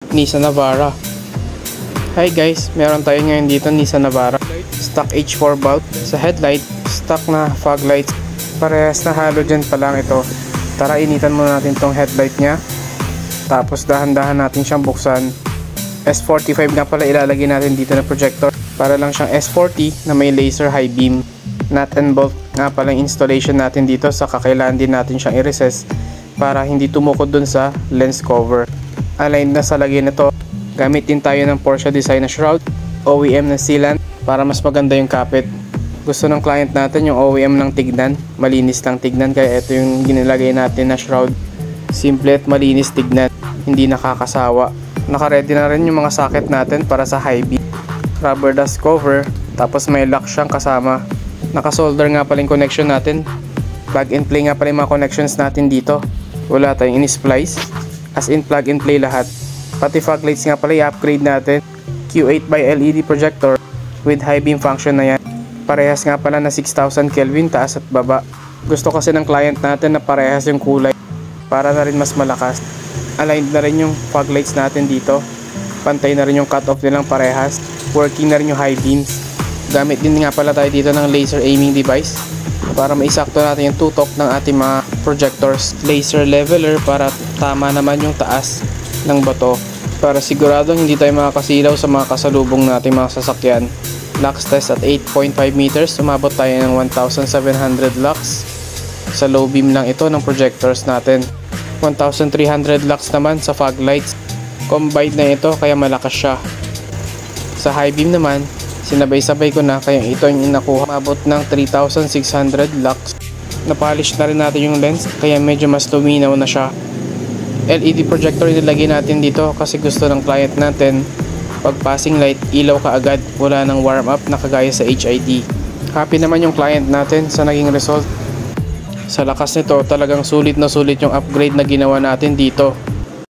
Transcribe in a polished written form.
Nissan Navara. Hi guys, meron tayo ngayon dito Nissan Navara. Stock H4 bulb. Sa headlight, stock na fog lights. Parehas na halogen pa lang ito. Tara, initan muna natin tong headlight nya. Tapos dahan-dahan natin siyang buksan. S45 nga pala ilalagay natin dito na projector. Para lang siyang S40 na may laser high beam. Nut and bolt nga pala yung installation natin dito. Sa kakailangan din natin siyang i-recess para hindi tumukod dun sa lens cover. Aligned na sa lagay nito. Gamit din tayo ng Porsche design na shroud, OEM na sealant para mas maganda yung kapit. Gusto ng client natin yung OEM ng tignan, malinis lang tignan, kaya ito yung ginilagay natin na shroud. Simple at malinis tignan, hindi nakakasawa. Naka-ready na rin yung mga socket natin para sa high beam. Rubber dust cover, tapos may lock siyang kasama. Naka-solder nga pala yung connection natin. Plug and play nga pala yung mga connections natin dito. Wala tayong in-splice, as in plug and play lahat. Pati fog lights nga pala i-upgrade natin. Q8 by LED projector with high beam function na yan. Parehas nga pala na 6000 Kelvin taas at baba. Gusto kasi ng client natin na parehas yung kulay para na rin mas malakas. Aligned na rin yung fog lights natin dito. Pantay na rin yung cutoff nilang parehas. Working na rin yung high beams. Gamit din nga pala tayo dito ng laser aiming device para maisakto natin yung tutok ng ating mga projectors. Laser leveler para tama naman yung taas ng bato para siguradong hindi tayo makakasilaw sa mga kasalubong nating mga sasakyan. Lux test at 8.5 meters, umabot tayo ng 1,700 lux. Sa low beam lang ito ng projectors natin. 1,300 lux naman sa fog lights. Combined na ito kaya malakas siya. Sa high beam naman, sinabay-sabay ko na kaya ito yung inakuha. Umabot ng 3,600 lux. Napolish na rin natin yung lens kaya medyo mas luminaw na siya. LED projector nilagay natin dito kasi gusto ng client natin pag passing light, ilaw ka agad, wala nang warm up na kagaya sa HID. Happy naman yung client natin sa naging result. Sa lakas nito, talagang sulit na sulit yung upgrade na ginawa natin dito.